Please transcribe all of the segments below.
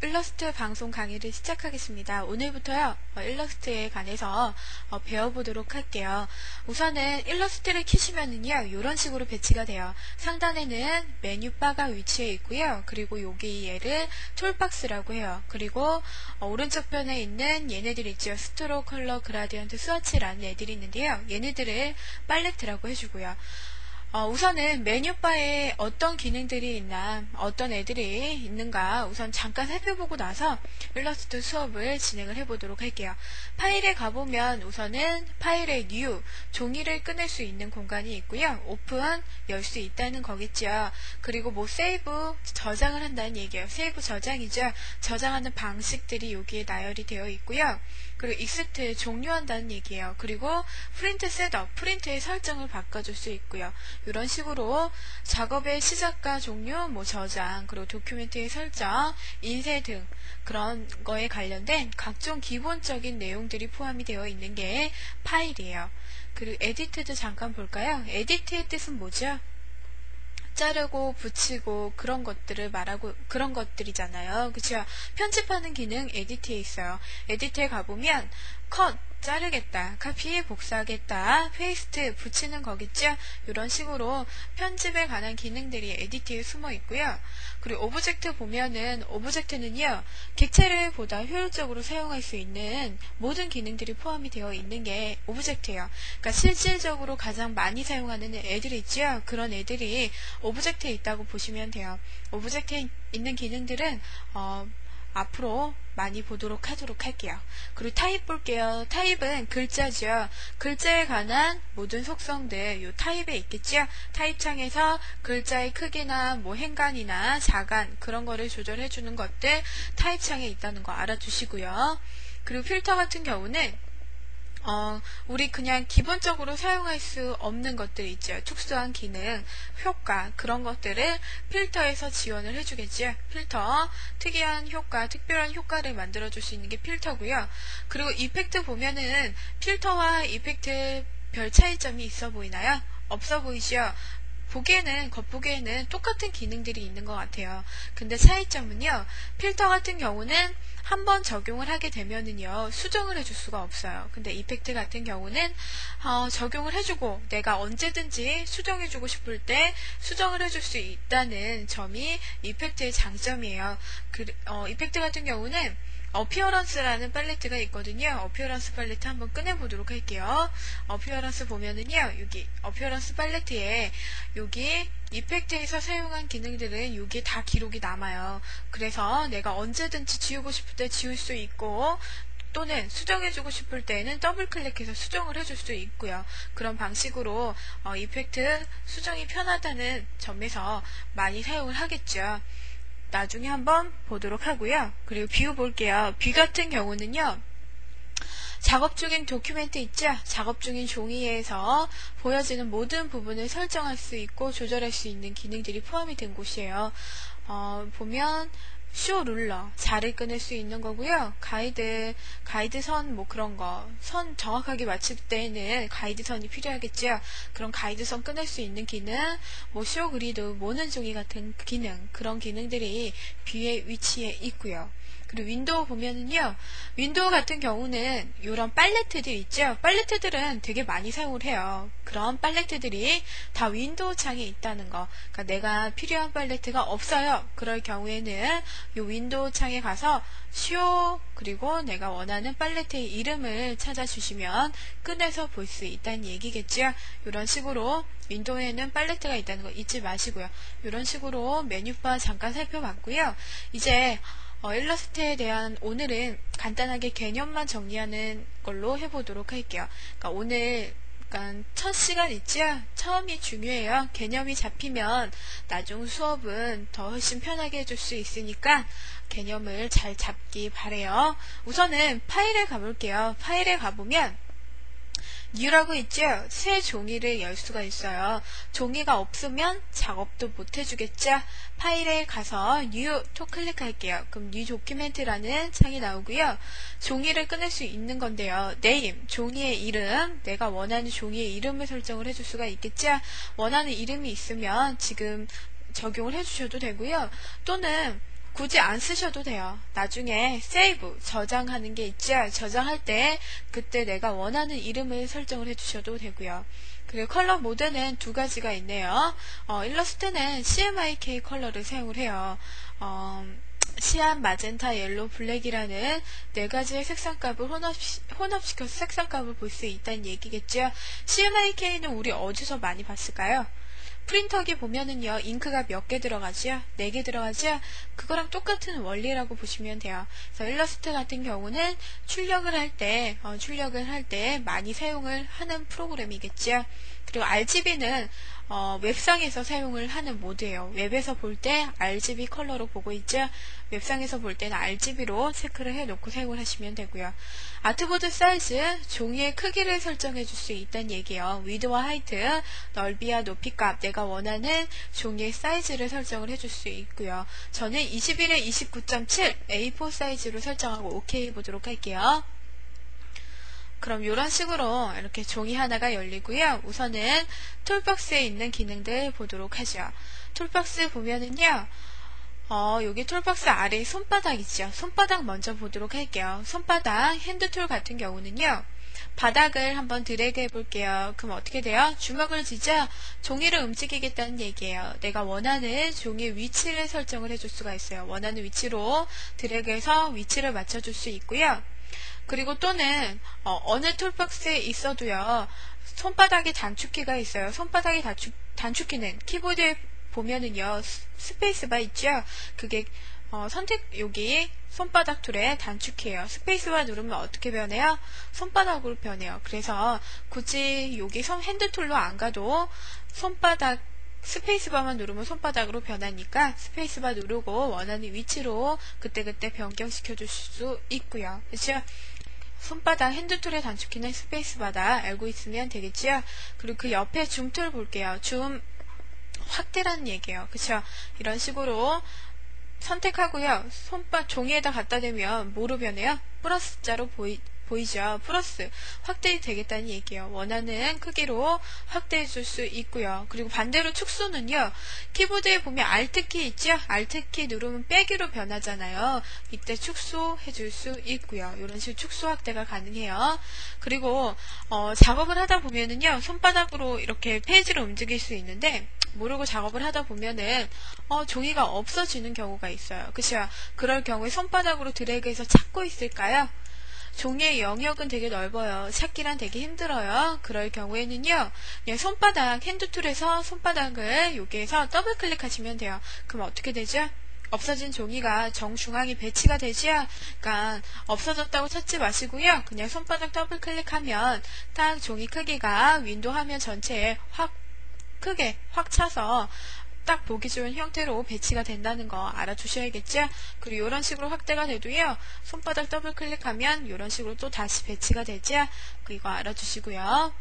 일러스트 방송 강의를 시작하겠습니다. 오늘부터요, 일러스트에 관해서 배워보도록 할게요. 우선은 일러스트를 키시면은요, 이런 식으로 배치가 돼요. 상단에는 메뉴바가 위치해 있고요. 그리고 여기 얘를 툴박스라고 해요. 그리고 오른쪽 편에 있는 얘네들 있죠. 스트로크, 컬러, 그라디언트, 스와치라는 애들이 있는데요. 얘네들을 팔레트라고 해주고요. 우선은 메뉴바에 어떤 기능들이 있나, 어떤 애들이 있는가 우선 잠깐 살펴보고 나서 일러스트 수업을 진행을 해보도록 할게요. 파일에 가보면 우선은 파일의 뉴, 종이를 꺼낼 수 있는 공간이 있고요. 오픈, 열 수 있다는 거겠죠. 그리고 뭐 세이브, 저장을 한다는 얘기예요. 세이브 저장이죠. 저장하는 방식들이 여기에 나열이 되어 있고요. 그리고 익스트, 종료한다는 얘기예요. 그리고 프린트 셋업, 프린트의 설정을 바꿔줄 수 있고요. 이런 식으로 작업의 시작과 종료, 뭐 저장, 그리고 도큐멘트의 설정, 인쇄 등 그런 거에 관련된 각종 기본적인 내용들이 포함이 되어 있는 게 파일이에요. 그리고 에디트도 잠깐 볼까요? 에디트의 뜻은 뭐죠? 자르고 붙이고 그런 것들을 말하고 그런 것들이잖아요. 그쵸? 편집하는 기능 에디트에 있어요. 에디트에 가보면 컷 자르겠다, 카피 복사하겠다, 페이스트 붙이는 거겠죠? 이런 식으로 편집에 관한 기능들이 에디트에 숨어 있고요. 그리고 오브젝트 보면은 오브젝트는요, 객체를 보다 효율적으로 사용할 수 있는 모든 기능들이 포함이 되어 있는 게 오브젝트예요. 그러니까 실질적으로 가장 많이 사용하는 애들이 있죠? 그런 애들이 오브젝트에 있다고 보시면 돼요. 오브젝트에 있는 기능들은 앞으로 많이 보도록 하도록 할게요. 그리고 타입 볼게요. 타입은 글자죠. 글자에 관한 모든 속성들 요 타입에 있겠죠. 타입 창에서 글자의 크기나 뭐 행간이나 자간 그런 거를 조절해 주는 것들 타입 창에 있다는 거 알아두시고요. 그리고 필터 같은 경우는 우리 그냥 기본적으로 사용할 수 없는 것들 있죠. 특수한 기능, 효과, 그런 것들을 필터에서 지원을 해주겠죠. 필터, 특이한 효과, 특별한 효과를 만들어줄 수 있는 게 필터고요. 그리고 이펙트 보면은 필터와 이펙트 별 차이점이 있어 보이나요? 없어 보이죠? 겉보기에는 똑같은 기능들이 있는 것 같아요. 근데 차이점은요, 필터 같은 경우는 한번 적용을 하게 되면은요, 수정을 해줄 수가 없어요. 근데 이펙트 같은 경우는, 적용을 해주고, 내가 언제든지 수정해주고 싶을 때 수정을 해줄 수 있다는 점이 이펙트의 장점이에요. 이펙트 같은 경우는, 어피어런스라는 팔레트가 있거든요. 어피어런스 팔레트 한번 꺼내보도록 할게요. 어피어런스 보면은요, 여기 어피어런스 팔레트에 여기 이펙트에서 사용한 기능들은 여기에 다 기록이 남아요. 그래서 내가 언제든지 지우고 싶을 때 지울 수 있고, 또는 수정해주고 싶을 때는 더블 클릭해서 수정을 해줄 수 있고요. 그런 방식으로 이펙트 수정이 편하다는 점에서 많이 사용을 하겠죠. 나중에 한번 보도록 하고요. 그리고 뷰 볼게요. 뷰 같은 경우는요, 작업 중인 도큐멘트 있죠? 작업 중인 종이에서 보여지는 모든 부분을 설정할 수 있고 조절할 수 있는 기능들이 포함이 된 곳이에요. 보면 쇼 룰러, 자를 끊을 수 있는 거고요. 가이드 선 뭐 그런 거, 선 정확하게 맞출 때는 가이드 선이 필요하겠죠. 그런 가이드 선 끊을 수 있는 기능, 뭐 쇼 그리드, 모는 종이 같은 기능, 그런 기능들이 뷰에 위치해 있고요. 그리고 윈도우 보면은요, 윈도우 같은 경우는 이런 팔레트들 있죠. 팔레트들은 되게 많이 사용을 해요. 그런 팔레트들이 다 윈도우 창에 있다는 거. 그러니까 내가 필요한 팔레트가 없어요. 그럴 경우에는 이 윈도우 창에 가서 쇼 그리고 내가 원하는 팔레트의 이름을 찾아주시면 꺼내서 볼 수 있다는 얘기겠죠. 이런 식으로 윈도우에는 팔레트가 있다는 거 잊지 마시고요. 이런 식으로 메뉴바 잠깐 살펴봤고요. 이제 일러스트에 대한 오늘은 간단하게 개념만 정리하는 걸로 해보도록 할게요. 그러니까 오늘 첫 시간 있죠? 처음이 중요해요. 개념이 잡히면 나중 수업은 더 훨씬 편하게 해줄 수 있으니까 개념을 잘 잡기 바래요. 우선은 파일에 가볼게요. 파일에 가보면 New라고 있죠? 새 종이를 열 수가 있어요. 종이가 없으면 작업도 못 해주겠죠? 파일에 가서 New 또 클릭할게요. 그럼 New Document라는 창이 나오고요. 종이를 꺼낼 수 있는 건데요. Name, 종이의 이름, 내가 원하는 종이의 이름을 설정을 해줄 수가 있겠죠? 원하는 이름이 있으면 지금 적용을 해주셔도 되고요. 또는 굳이 안 쓰셔도 돼요. 나중에 세이브, 저장하는 게 있죠. 저장할 때 그때 내가 원하는 이름을 설정을 해주셔도 되고요. 그리고 컬러 모드는 두 가지가 있네요. 일러스트는 CMYK 컬러를 사용을 해요. 시안, 마젠타, 옐로우, 블랙이라는 네 가지의 색상값을 혼합시켜서 색상값을 볼 수 있다는 얘기겠죠. CMYK는 우리 어디서 많이 봤을까요? 프린터기 보면은요, 잉크가 몇 개 들어가지요? 4개 들어가지요? 그거랑 똑같은 원리라고 보시면 돼요. 그래서 일러스트 같은 경우는 출력을 할 때 많이 사용을 하는 프로그램이겠죠. 그리고 RGB는 웹상에서 사용을 하는 모드예요. 웹에서 볼 때 RGB 컬러로 보고 있죠. 웹상에서 볼 때는 RGB로 체크를 해놓고 사용을 하시면 되고요. 아트보드 사이즈, 종이의 크기를 설정해 줄 수 있다는 얘기예요. 위드와 하이트, 넓이와 높이값, 내가 원하는 종이의 사이즈를 설정을 해줄 수 있고요. 저는 21에 29.7 A4 사이즈로 설정하고 OK 해보도록 할게요. 그럼 이런 식으로 이렇게 종이 하나가 열리고요. 우선은 툴박스에 있는 기능들 보도록 하죠. 툴박스 보면은요. 여기 툴박스 아래 손바닥 있죠. 손바닥 먼저 보도록 할게요. 손바닥 핸드툴 같은 경우는요. 바닥을 한번 드래그 해볼게요. 그럼 어떻게 돼요? 주먹을 쥐자 종이를 움직이겠다는 얘기예요. 내가 원하는 종이 위치를 설정을 해줄 수가 있어요. 원하는 위치로 드래그해서 위치를 맞춰줄 수 있고요. 그리고 또는 어느 툴박스에 있어도요. 손바닥에 단축키가 있어요. 손바닥에 단축키는 키보드에 보면은요. 스페이스바 있죠? 그게 여기 손바닥 툴의 단축키예요. 스페이스바 누르면 어떻게 변해요? 손바닥으로 변해요. 그래서 굳이 여기 핸드툴로 안 가도 손바닥 스페이스바만 누르면 손바닥으로 변하니까 스페이스바 누르고 원하는 위치로 그때그때 변경시켜 줄 수 있고요. 그렇죠? 손바닥 핸드툴의 단축키는 스페이스바다 알고 있으면 되겠지요. 그리고 그 옆에 줌툴 볼게요. 줌 확대라는 얘기예요. 그쵸? 이런 식으로 선택하고요. 종이에다 갖다 대면 뭐로 변해요? 플러스 자로 보이죠? 플러스 확대 되겠다는 얘기예요. 원하는 크기로 확대해 줄 수 있고요. 그리고 반대로 축소는요. 키보드에 보면 Alt키 있죠? Alt키 누르면 빼기로 변하잖아요. 이때 축소해 줄 수 있고요. 이런 식으로 축소 확대가 가능해요. 그리고 작업을 하다 보면은요. 손바닥으로 이렇게 페이지를 움직일 수 있는데 모르고 작업을 하다 보면은 종이가 없어지는 경우가 있어요. 그쵸? 그럴 경우에 손바닥으로 드래그해서 찾고 있을까요? 종이의 영역은 되게 넓어요. 찾기란 되게 힘들어요. 그럴 경우에는요. 그냥 손바닥 핸드툴에서 손바닥을 여기에서 더블 클릭하시면 돼요. 그럼 어떻게 되죠? 없어진 종이가 정중앙에 배치가 되지요. 그러니까 없어졌다고 찾지 마시고요. 그냥 손바닥 더블 클릭하면 딱 종이 크기가 윈도우 화면 전체에 크게 확 차서 딱 보기 좋은 형태로 배치가 된다는 거 알아두셔야겠죠? 그리고 이런 식으로 확대가 돼도요. 손바닥 더블 클릭하면 이런 식으로 또 다시 배치가 되죠? 이거 알아두시고요.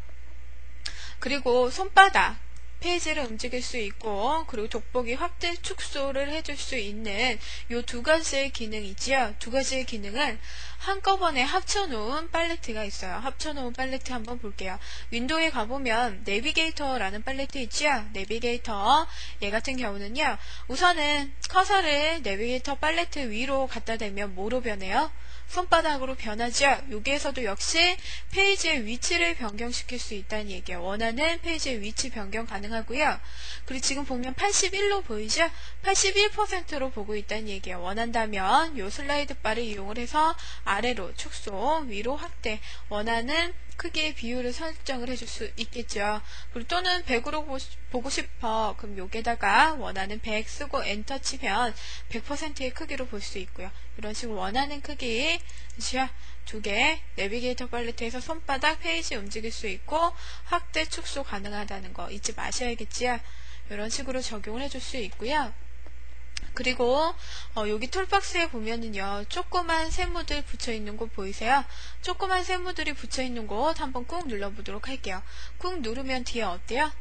그리고 손바닥 페이지를 움직일 수 있고 그리고 돋보기 확대 축소를 해줄 수 있는 이 두 가지의 기능이지요. 두 가지의 기능을 한꺼번에 합쳐놓은 팔레트가 있어요. 합쳐놓은 팔레트 한번 볼게요. 윈도우에 가보면 내비게이터라는 팔레트 있지요. 내비게이터 얘 같은 경우는요. 우선은 커서를 내비게이터 팔레트 위로 갖다 대면 뭐로 변해요? 손바닥으로 변하죠. 여기에서도 역시 페이지의 위치를 변경시킬 수 있다는 얘기예요. 원하는 페이지의 위치 변경 가능하고요. 그리고 지금 보면 81로 보이죠? 81%로 보고 있다는 얘기예요. 원한다면 이 슬라이드 바를 이용을 해서 아래로 축소, 위로 확대, 원하는 크기의 비율을 설정을 해줄 수 있겠죠. 그리고 또는 100으로 보고 싶어. 그럼 여기에다가 원하는 100 쓰고 엔터 치면 100%의 크기로 볼 수 있고요. 이런 식으로 원하는 크기 두 개 내비게이터 팔레트에서 손바닥 페이지 움직일 수 있고 확대 축소 가능하다는 거 잊지 마셔야겠지요. 이런 식으로 적용을 해줄 수 있고요. 그리고 여기 툴박스에 보면은요 조그만 세모들 붙여있는 곳 보이세요? 조그만 세모들이 붙여있는 곳 한번 꾹 눌러보도록 할게요. 꾹 누르면 뒤에 어때요?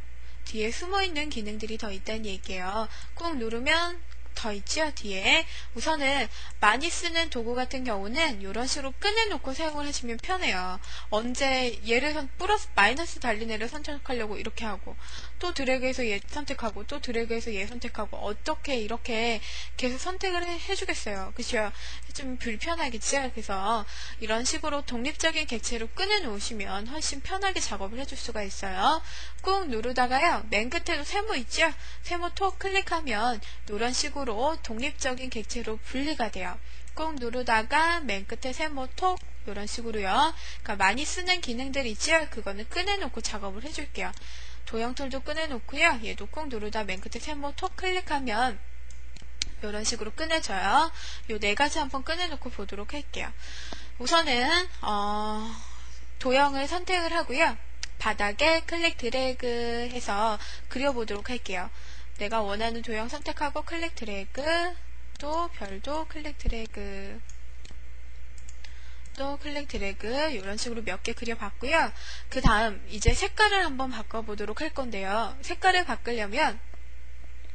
뒤에 숨어있는 기능들이 더 있다는 얘기예요. 꾹 누르면 더 있죠, 뒤에. 우선은 많이 쓰는 도구 같은 경우는 이런 식으로 꺼내놓고 사용을 하시면 편해요. 언제 얘를 플러스 마이너스 달린 애를 선택하려고 이렇게 하고, 또 드래그해서 얘 선택하고, 또 드래그해서 얘 선택하고, 어떻게 이렇게 계속 선택을 해주겠어요. 그죠? 좀 불편하겠죠? 그래서 이런 식으로 독립적인 객체로 꺼내놓으시면 훨씬 편하게 작업을 해줄 수가 있어요. 꾹 누르다가요, 맨 끝에도 세모 있죠? 세모 톡 클릭하면 이런 식으로 독립적인 객체로 분리가 돼요. 꾹 누르다가 맨 끝에 세모 톡 이런 식으로요. 그러니까 많이 쓰는 기능들 있죠? 그거는 꺼내놓고 작업을 해줄게요. 도형 툴도 꺼내놓고요. 얘도 꾹 누르다 맨 끝에 세모 톡 클릭하면 이런 식으로 꺼내져요. 요 네 가지 한번 꺼내놓고 보도록 할게요. 우선은 도형을 선택을 하고요. 바닥에 클릭 드래그 해서 그려보도록 할게요. 내가 원하는 도형 선택하고 클릭 드래그, 또 별도 클릭 드래그, 또 클릭 드래그 이런 식으로 몇 개 그려봤고요. 그 다음 이제 색깔을 한번 바꿔보도록 할 건데요. 색깔을 바꾸려면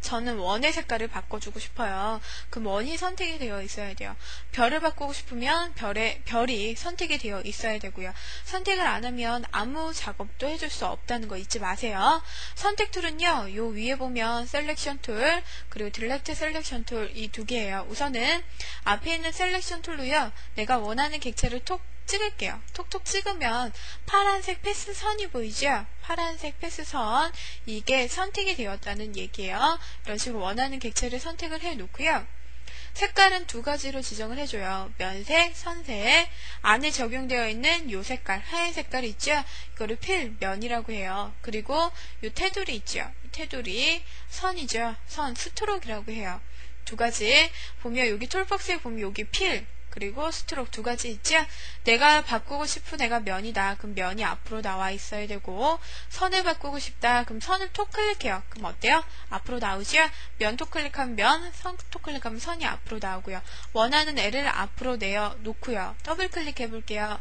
저는 원의 색깔을 바꿔주고 싶어요. 그럼 원이 선택이 되어 있어야 돼요. 별을 바꾸고 싶으면 별이 선택이 되어 있어야 되고요. 선택을 안 하면 아무 작업도 해줄 수 없다는 거 잊지 마세요. 선택 툴은요, 요 위에 보면 셀렉션 툴, 그리고 딜렉트 셀렉션 툴 이 두 개예요. 우선은 앞에 있는 셀렉션 툴로요, 내가 원하는 객체를 톡 찍을게요. 톡톡 찍으면 파란색 패스선이 보이죠? 파란색 패스선, 이게 선택이 되었다는 얘기예요. 이런 식으로 원하는 객체를 선택을 해 놓고요. 색깔은 두 가지로 지정을 해줘요. 면색, 선색. 안에 적용되어 있는 요 색깔, 하얀 색깔 있죠? 이거를 필면이라고 해요. 그리고 요 테두리 있죠? 이 테두리 선이죠? 선, 스트로크라고 해요. 두 가지 보면 여기 툴박스에 보면 여기 필, 그리고 스트로크 두 가지 있죠? 내가 바꾸고 싶은 애가 면이다. 그럼 면이 앞으로 나와 있어야 되고, 선을 바꾸고 싶다. 그럼 선을 톡 클릭해요. 그럼 어때요? 앞으로 나오죠? 면 톡 클릭하면 면, 선 톡 클릭하면 선이 앞으로 나오고요. 원하는 애를 앞으로 내어 놓고요. 더블 클릭해 볼게요.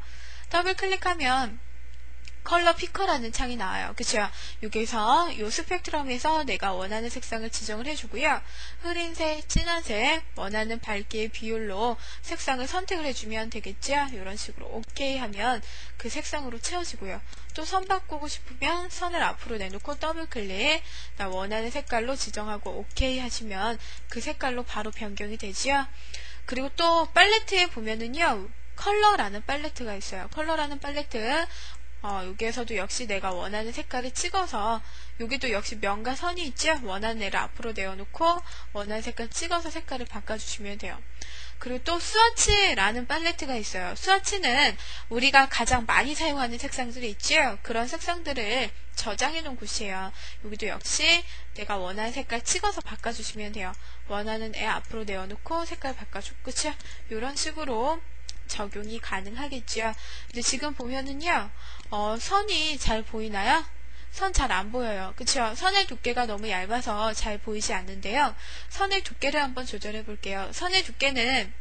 더블 클릭하면 컬러 피커라는 창이 나와요. 그쵸? 여기서 요 스펙트럼에서 내가 원하는 색상을 지정을 해주고요. 흐린색, 진한색, 원하는 밝기의 비율로 색상을 선택을 해주면 되겠죠? 이런 식으로 OK 하면 그 색상으로 채워지고요. 또 선 바꾸고 싶으면 선을 앞으로 내놓고 더블 클릭, 나 원하는 색깔로 지정하고 OK 하시면 그 색깔로 바로 변경이 되지요. 그리고 또 팔레트에 보면은요, 컬러라는 팔레트가 있어요. 컬러라는 팔레트, 여기에서도 역시 내가 원하는 색깔을 찍어서, 여기도 역시 면과 선이 있죠? 원하는 애를 앞으로 내어놓고 원하는 색깔 찍어서 색깔을 바꿔주시면 돼요. 그리고 또 스와치라는 팔레트가 있어요. 스와치는 우리가 가장 많이 사용하는 색상들이 있죠? 그런 색상들을 저장해 놓은 곳이에요. 여기도 역시 내가 원하는 색깔 찍어서 바꿔주시면 돼요. 원하는 애 앞으로 내어놓고 색깔 바꿔주고, 그쵸? 이런 식으로 적용이 가능하겠죠. 이제 지금 보면은요, 선이 잘 보이나요? 선 잘 안 보여요. 그쵸? 선의 두께가 너무 얇아서 잘 보이지 않는데요. 선의 두께를 한번 조절해 볼게요. 선의 두께는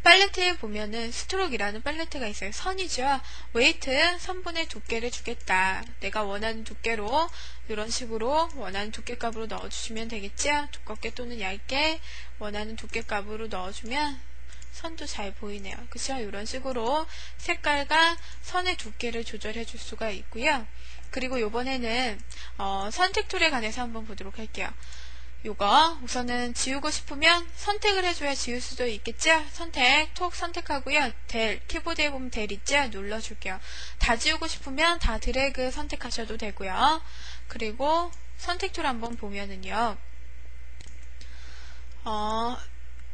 팔레트에 보면은 스트로크이라는 팔레트가 있어요. 선이죠. 웨이트, 선분의 두께를 주겠다. 내가 원하는 두께로 이런 식으로 원하는 두께값으로 넣어주시면 되겠죠. 두껍게 또는 얇게 원하는 두께값으로 넣어주면 선도 잘 보이네요. 그쵸? 이런 식으로 색깔과 선의 두께를 조절해 줄 수가 있고요. 그리고 요번에는 선택 툴에 관해서 한번 보도록 할게요. 요거 우선은 지우고 싶으면 선택을 해줘야 지울 수도 있겠죠? 선택, 톡 선택하고요. 키보드에 보면 델 있죠? 눌러줄게요. 다 지우고 싶으면 다 드래그 선택하셔도 되고요. 그리고 선택 툴 한번 보면은요.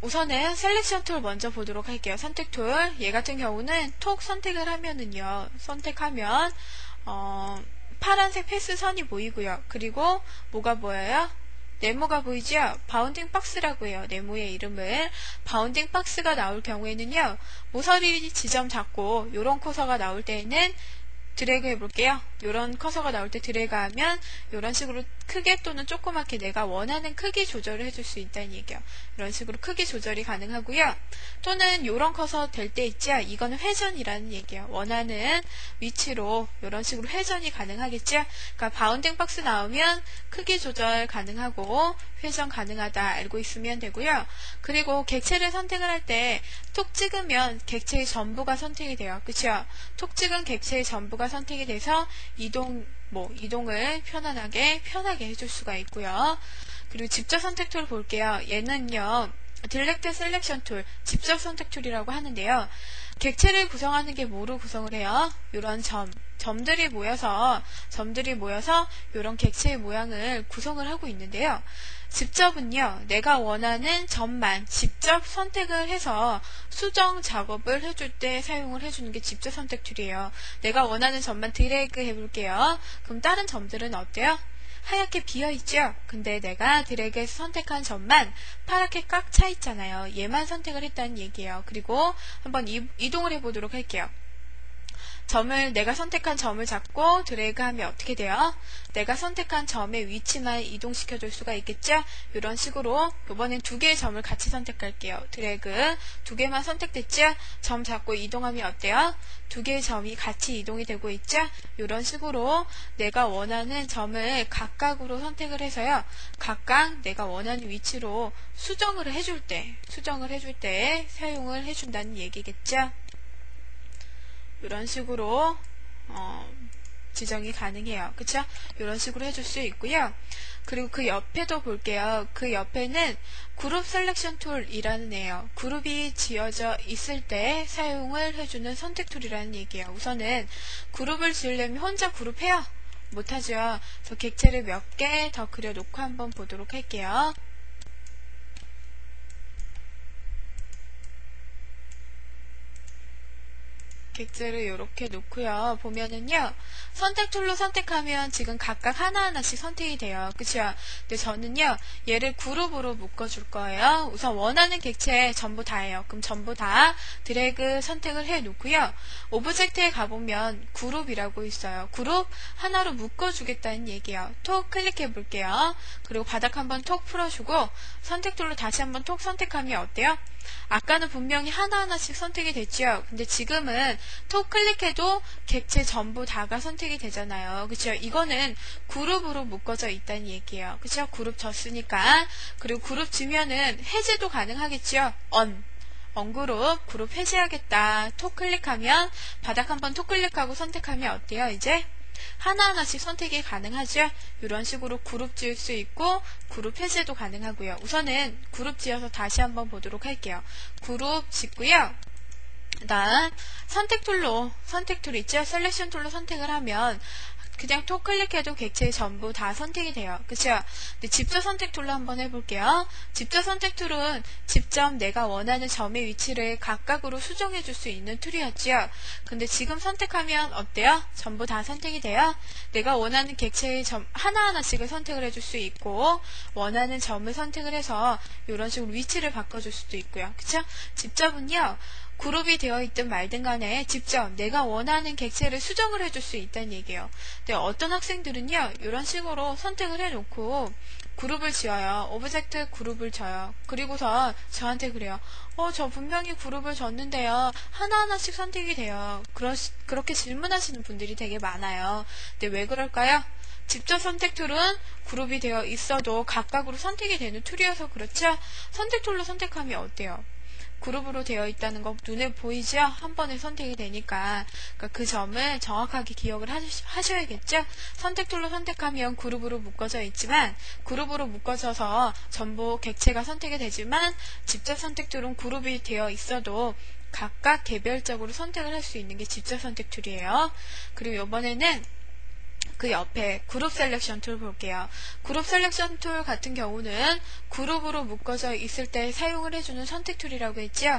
우선은 셀렉션 툴 먼저 보도록 할게요. 선택 툴, 얘 같은 경우는 톡 선택을 하면은요, 선택하면 파란색 패스선이 보이고요. 그리고 뭐가 보여요? 네모가 보이죠? 바운딩 박스라고 해요. 네모의 이름을. 바운딩 박스가 나올 경우에는요, 모서리 지점 잡고 요런 커서가 나올 때에는 드래그 해볼게요. 이런 커서가 나올 때 드래그 하면 이런 식으로 크게 또는 조그맣게 내가 원하는 크기 조절을 해줄 수 있다는 얘기예요. 이런 식으로 크기 조절이 가능하고요. 또는 이런 커서 될 때 있죠. 이거는 회전이라는 얘기예요. 원하는 위치로 이런 식으로 회전이 가능하겠죠. 그러니까 바운딩 박스 나오면 크기 조절 가능하고 회전 가능하다 알고 있으면 되고요. 그리고 객체를 선택을 할 때 톡 찍으면 객체의 전부가 선택이 돼요. 그쵸? 톡 찍은 객체의 전부가 선택이 돼서 이동을 편하게 해줄 수가 있고요. 그리고 직접 선택 툴 볼게요. 얘는요, 딜렉트 셀렉션 툴, 직접 선택 툴이라고 하는데요. 객체를 구성하는 게 뭐로 구성을 해요? 이런 점들이 모여서 이런 객체의 모양을 구성을 하고 있는데요. 직접은요, 내가 원하는 점만 직접 선택을 해서 수정 작업을 해줄 때 사용을 해주는 게 직접 선택 툴이에요. 내가 원하는 점만 드래그 해볼게요. 그럼 다른 점들은 어때요? 하얗게 비어있죠? 근데 내가 드래그해서 선택한 점만 파랗게 꽉 차 있잖아요. 얘만 선택을 했다는 얘기예요. 그리고 한번 이동을 해보도록 할게요. 내가 선택한 점을 잡고 드래그하면 어떻게 돼요? 내가 선택한 점의 위치만 이동시켜 줄 수가 있겠죠? 이런 식으로 이번엔 두 개의 점을 같이 선택할게요. 드래그 두 개만 선택됐죠? 점 잡고 이동하면 어때요? 두 개의 점이 같이 이동이 되고 있죠? 이런 식으로 내가 원하는 점을 각각으로 선택을 해서요. 각각 내가 원하는 위치로 수정을 해줄 때 사용을 해준다는 얘기겠죠? 이런 식으로 지정이 가능해요. 그쵸? 이런 식으로 해줄 수 있고요. 그리고 그 옆에도 볼게요. 그 옆에는 그룹 셀렉션 툴이라는 애예요. 그룹이 지어져 있을 때 사용을 해주는 선택 툴이라는 얘기예요. 우선은 그룹을 지으려면 혼자 그룹 해요? 못하죠. 그래서 객체를 몇 개 더 그려놓고 한번 보도록 할게요. 객체를 이렇게 놓고요. 보면은요. 선택 툴로 선택하면 지금 각각 하나하나씩 선택이 돼요. 그쵸? 근데 저는요. 얘를 그룹으로 묶어줄 거예요. 우선 원하는 객체 전부 다예요. 그럼 전부 다 드래그 선택을 해 놓고요. 오브젝트에 가보면 그룹이라고 있어요. 그룹 하나로 묶어주겠다는 얘기예요. 톡 클릭해 볼게요. 그리고 바닥 한번 톡 풀어주고 선택 툴로 다시 한번 톡 선택하면 어때요? 아까는 분명히 하나하나씩 선택이 됐죠. 근데 지금은 톡 클릭해도 객체 전부 다가 선택이 되잖아요. 그쵸? 이거는 그룹으로 묶어져 있다는 얘기예요. 그쵸? 그룹 졌으니까. 그리고 그룹 지면은 해제도 가능하겠죠. 그룹 해제하겠다. 톡 클릭하면 바닥 한번 톡 클릭하고 선택하면 어때요? 이제 하나하나씩 선택이 가능하죠. 이런 식으로 그룹 지을 수 있고 그룹 해제도 가능하고요. 우선은 그룹 지어서 다시 한번 보도록 할게요. 그룹 짓고요. 그다음 선택 툴 있죠? 셀렉션 툴로 선택을 하면 그냥 톡 클릭해도 객체 전부 다 선택이 돼요. 그쵸? 근데 직접 선택 툴로 한번 해볼게요. 직접 선택 툴은 직접 내가 원하는 점의 위치를 각각으로 수정해 줄 수 있는 툴이었죠. 근데 지금 선택하면 어때요? 전부 다 선택이 돼요. 내가 원하는 객체의 점 하나하나씩을 선택을 해줄 수 있고 원하는 점을 선택을 해서 이런 식으로 위치를 바꿔줄 수도 있고요. 그쵸? 직접은요. 그룹이 되어 있든 말든 간에 직접 내가 원하는 객체를 수정을 해줄 수 있다는 얘기예요. 근데 어떤 학생들은요. 이런 식으로 선택을 해놓고 그룹을 지어요. 오브젝트 그룹을 져요. 그리고서 저한테 그래요. 저 분명히 그룹을 졌는데요. 하나하나씩 선택이 돼요. 그렇게 질문하시는 분들이 되게 많아요. 근데 왜 그럴까요? 직접 선택 툴은 그룹이 되어 있어도 각각으로 선택이 되는 툴이어서 그렇죠? 선택 툴로 선택하면 어때요? 그룹으로 되어 있다는 거 눈에 보이죠? 한 번에 선택이 되니까 그러니까 그 점을 정확하게 기억을 하셔야겠죠? 선택 툴로 선택하면 그룹으로 묶어져 있지만 그룹으로 묶어져서 전부 객체가 선택이 되지만 직접 선택 툴은 그룹이 되어 있어도 각각 개별적으로 선택을 할 수 있는 게 직접 선택 툴이에요. 그리고 이번에는 그 옆에 그룹 셀렉션 툴 볼게요. 그룹 셀렉션 툴 같은 경우는 그룹으로 묶어져 있을 때 사용을 해주는 선택 툴이라고 했죠.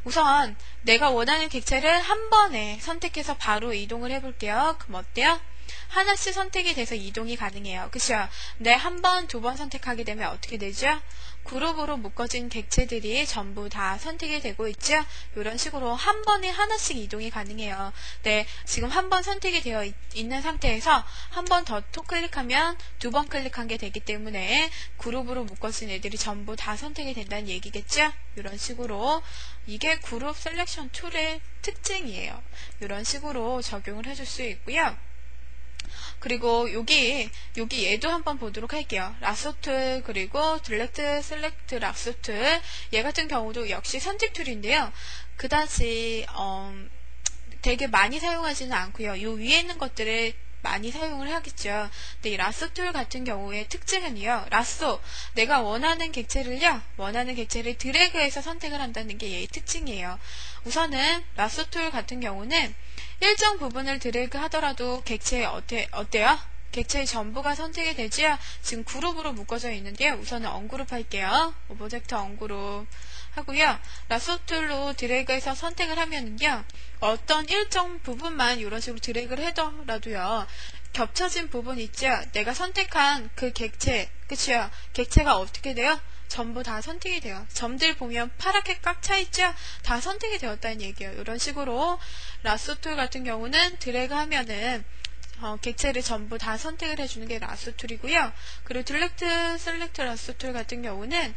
우선 내가 원하는 객체를 한 번에 선택해서 바로 이동을 해볼게요. 그럼 어때요? 하나씩 선택이 돼서 이동이 가능해요. 그쵸? 네, 한 번, 두 번 선택하게 되면 어떻게 되죠? 그룹으로 묶어진 객체들이 전부 다 선택이 되고 있죠. 이런 식으로 한 번에 하나씩 이동이 가능해요. 네, 지금 한 번 선택이 되어 있는 상태에서 한 번 더 또 클릭하면 두 번 클릭한 게 되기 때문에 그룹으로 묶어진 애들이 전부 다 선택이 된다는 얘기겠죠. 이런 식으로 이게 그룹 셀렉션 툴의 특징이에요. 이런 식으로 적용을 해줄 수 있고요. 그리고 여기 얘도 한번 보도록 할게요. 라sso 툴 그리고 딜렉트 셀렉트 라sso 툴, 얘 같은 경우도 역시 선택 툴인데요. 그다지 되게 많이 사용하지는 않고요. 요 위에 있는 것들을 많이 사용을 하겠죠. 근데 이 라sso 툴 같은 경우의 특징은요. 라sso, 내가 원하는 객체를 드래그해서 선택을 한다는 게 얘의 특징이에요. 우선은 라sso 툴 같은 경우는 일정 부분을 드래그 하더라도 객체에 어때요? 객체의 전부가 선택이 되지요. 지금 그룹으로 묶어져 있는데요. 우선은 언그룹 할게요. 오브젝트 언그룹 하고요. 라sso 툴로 드래그해서 선택을 하면은요. 어떤 일정 부분만 이런 식으로 드래그를 하더라도요. 겹쳐진 부분 있죠? 내가 선택한 그 객체, 그치요? 객체가 어떻게 돼요? 전부 다 선택이 돼요. 점들 보면 파랗게 꽉 차 있죠? 다 선택이 되었다는 얘기예요. 이런 식으로 라sso 툴 같은 경우는 드래그 하면은 객체를 전부 다 선택을 해주는 게 라sso 툴이고요. 그리고 딜렉트 셀렉트 라sso 툴 같은 경우는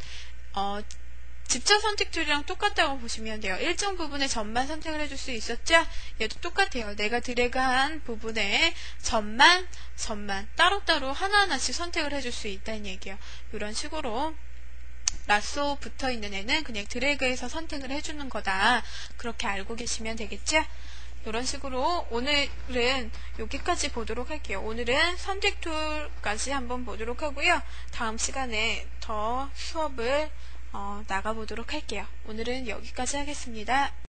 직접 선택 툴이랑 똑같다고 보시면 돼요. 일정 부분의 점만 선택을 해줄 수 있었죠? 얘도 똑같아요. 내가 드래그한 부분의 점만 따로따로 하나하나씩 선택을 해줄 수 있다는 얘기예요. 이런 식으로 라sso 붙어있는 애는 그냥 드래그해서 선택을 해주는 거다. 그렇게 알고 계시면 되겠죠? 이런 식으로 오늘은 여기까지 보도록 할게요. 오늘은 선택 툴까지 한번 보도록 하고요. 다음 시간에 더 수업을 나가보도록 할게요. 오늘은 여기까지 하겠습니다.